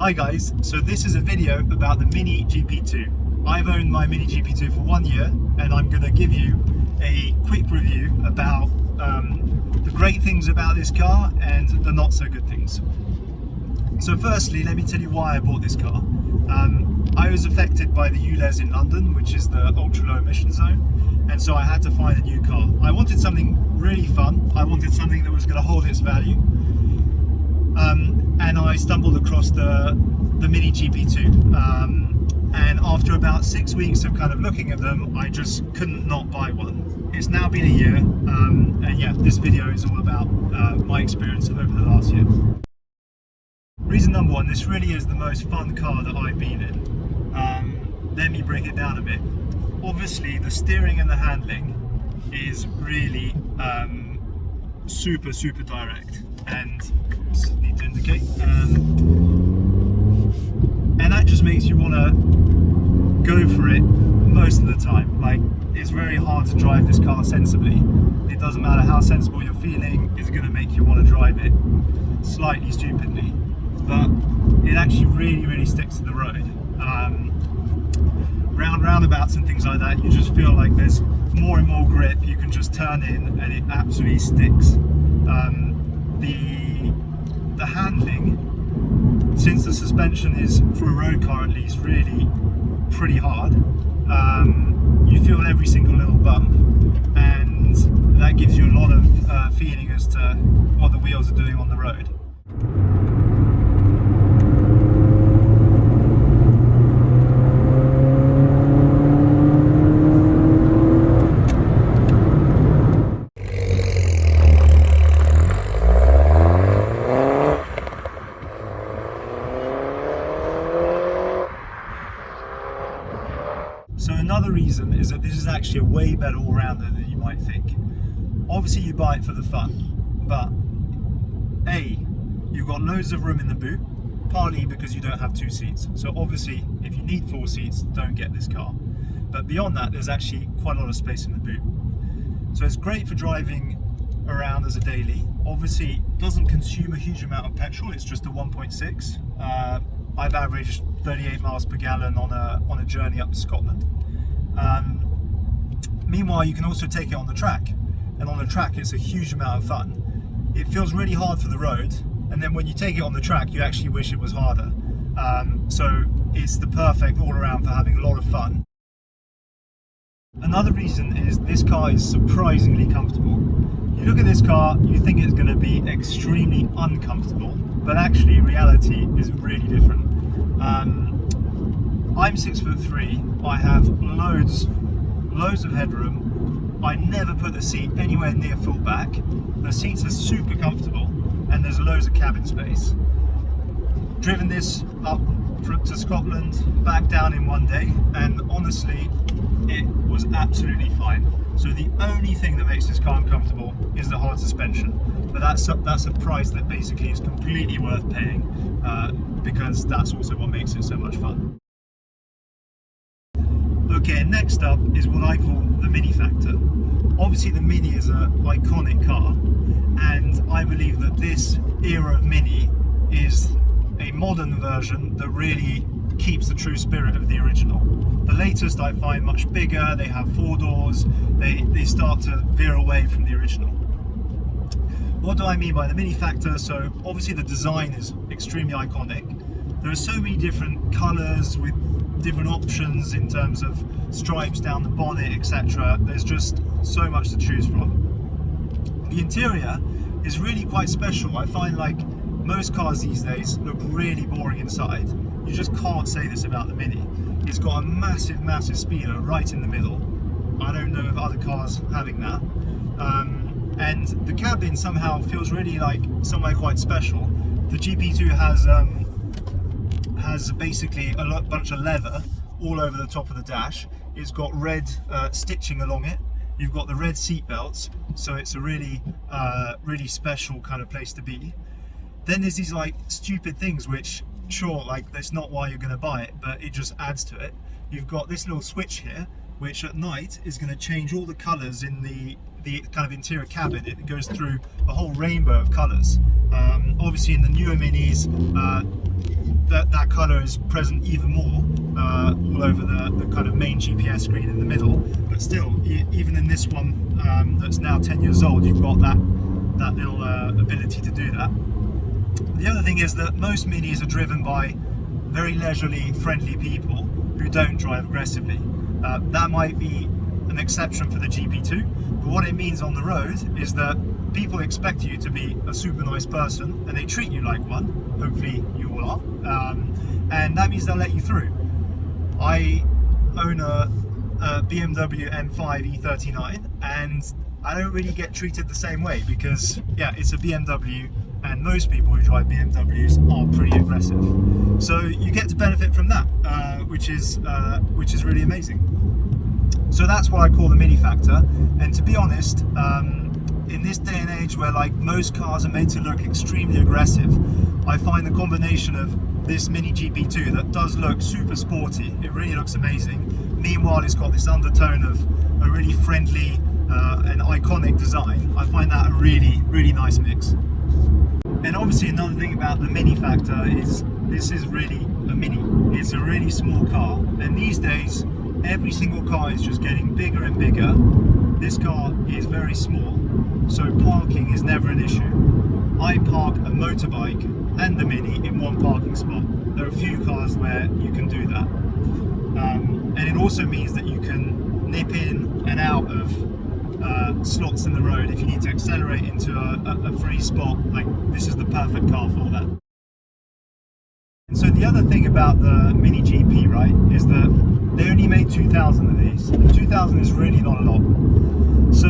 Hi guys, so this is a video about the Mini GP2. I've owned my Mini GP2 for 1 year and I'm going to give you a quick review about the great things about this car and the not so good things. So firstly, let me tell you why I bought this car. I was affected by the ULEZ in London, which is the ultra low emission zone, and so I had to find a new car. I wanted something really fun. I wanted something that was going to hold its value. And I stumbled across the Mini GP2, and after about 6 weeks of kind of looking at them, I just couldn't not buy one. It's now been a year, and yeah, this video is all about my experience over the last year. Reason number one, this really is the most fun car that I've been in. Let me break it down a bit. Obviously, the steering and the handling is really super direct, and need to indicate, and that just makes you want to go for it most of the time. Like, it's very hard to drive this car sensibly. It doesn't matter how sensible you're feeling, it's going to make you want to drive it slightly stupidly, but it actually really sticks to the road. Roundabouts and things like that, you just feel like there's more and more grip. You can just turn in and it absolutely sticks. The handling, since the suspension is, for a road car at least, really pretty hard, you feel every single little bump, and that gives you a lot of feeling as to what the wheels are doing on the road. So another reason is that this is actually a way better all-rounder than you might think. Obviously you buy it for the fun, but A, you've got loads of room in the boot, partly because you don't have 2 seats. So obviously if you need 4 seats, don't get this car. But beyond that, there's actually quite a lot of space in the boot. So it's great for driving around as a daily. Obviously it doesn't consume a huge amount of petrol, it's just a 1.6. I've averaged 38 miles per gallon on a journey up to Scotland. Meanwhile, you can also take it on the track, and on the track it's a huge amount of fun. It feels really hard for the road, and then when you take it on the track you actually wish it was harder. So it's the perfect all-around for having a lot of fun. Another reason is this car is surprisingly comfortable. You look at this car, you think it's going to be extremely uncomfortable, but actually reality is really different. I'm 6'3", I have loads of headroom. I never put the seat anywhere near full back. The seats are super comfortable and there's loads of cabin space. Driven this up to Scotland, back down in 1 day, and honestly it was absolutely fine. So the only thing that makes this car uncomfortable is the hard suspension, but that's a price that basically is completely worth paying, because that's also what makes it so much fun. Okay, next up is what I call the Mini factor. Obviously the Mini is an iconic car, and I believe that this era of Mini is a modern version that really keeps the true spirit of the original. The latest I find much bigger, they have 4 doors, they start to veer away from the original. What do I mean by the Mini factor? So obviously the design is extremely iconic. There are so many different colours with different options in terms of stripes down the bonnet, etc. There's just so much to choose from. The interior is really quite special. I find like most cars these days look really boring inside. You just can't say this about the Mini. It's got a massive speedo right in the middle. I don't know of other cars having that. And the cabin somehow feels really like somewhere quite special. The GP2 has basically a bunch of leather all over the top of the dash. It's got red stitching along it. You've got the red seat belts, so it's a really special kind of place to be. Then there's these like stupid things which, sure, like that's not why you're going to buy it, but it just adds to it. You've got this little switch here, which at night is going to change all the colours in the kind of interior cabin. It goes through a whole rainbow of colours. Obviously in the newer Minis, that colour is present even more all over the kind of main GPS screen in the middle. But still, even in this one that's now 10 years old, you've got that little ability to do that. The other thing is that most Minis are driven by very leisurely, friendly people who don't drive aggressively. That might be an exception for the GP2, but what it means on the road is that people expect you to be a super nice person, and they treat you like one. Hopefully you all are, and that means they'll let you through. I own a BMW M5 E39, and I don't really get treated the same way because, yeah, it's a BMW, and most people who drive BMWs are pretty aggressive. So you get to benefit from that, which is really amazing. So that's what I call the Mini factor. And to be honest, in this day and age where like most cars are made to look extremely aggressive, I find the combination of this Mini GP2 that does look super sporty, it really looks amazing. Meanwhile, it's got this undertone of a really friendly and iconic design. I find that a really, really nice mix. And obviously another thing about the Mini factor is this is really a Mini. It's a really small car, and these days every single car is just getting bigger and bigger. This car is very small, so parking is never an issue. I park a motorbike and the Mini in one parking spot. There are a few cars where you can do that. And it also means that you can nip in and out of slots in the road if you need to accelerate into a free spot. Like, this is the perfect car for that. And so the other thing about the Mini GP, right, is that they only made 2,000 of these. 2,000 is really not a lot. So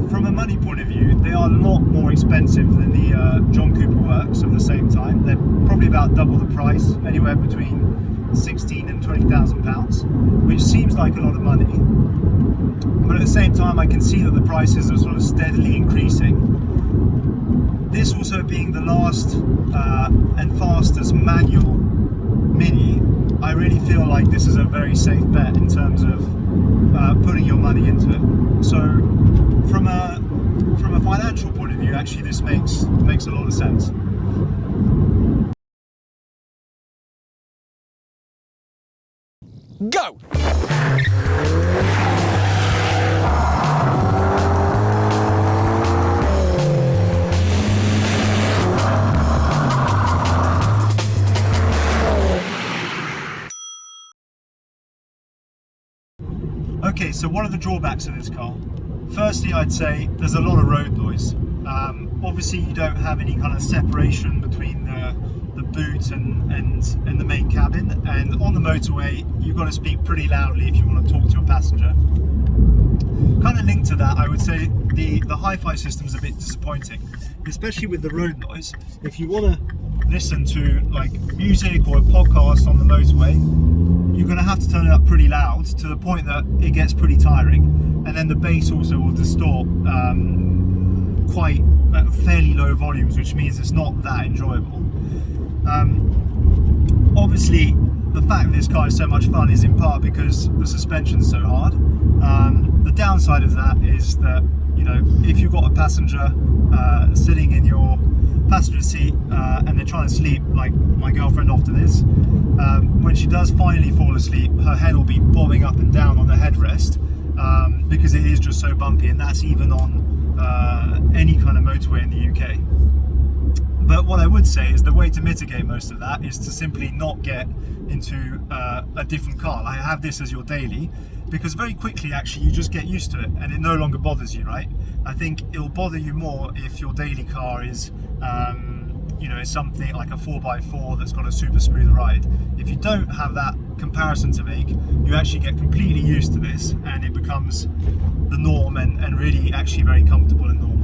from a money point of view, they are a lot more expensive than the John Cooper works of the same time. They're probably about double the price, anywhere between 16 and 20,000 pounds, which seems like a lot of money. But at the same time, I can see that the prices are sort of steadily increasing. This also being the last and fastest manual Mini, I really feel like this is a very safe bet in terms of putting your money into it. So from a financial point of view, actually this makes a lot of sense. Go! Okay, so what are the drawbacks of this car? Firstly, I'd say there's a lot of road noise. Obviously, you don't have any kind of separation between the boot and the main cabin, and on the motorway, you've got to speak pretty loudly if you want to talk to your passenger. Kind of linked to that, I would say the hi-fi system is a bit disappointing, especially with the road noise. If you want to listen to like music or a podcast on the motorway, you're going to have to turn it up pretty loud to the point that it gets pretty tiring, and then the bass also will distort quite at fairly low volumes, which means it's not that enjoyable. Obviously, the fact that this car is so much fun is in part because the suspension's so hard. The downside of that is that, you know, if you've got a passenger sitting in your passenger seat and they're trying to sleep, like my girlfriend often is, when she does finally fall asleep, her head will be bobbing up and down on the headrest because it is just so bumpy, and that's even on any kind of motorway in the UK. But what I would say is the way to mitigate most of that is to simply not get into a different car. Like, have this as your daily, because very quickly actually you just get used to it and it no longer bothers you, right? I think it'll bother you more if your daily car is you know, it's something like a 4x4 that's got a super smooth ride. If you don't have that comparison to make, you actually get completely used to this and it becomes the norm, and really actually very comfortable and normal.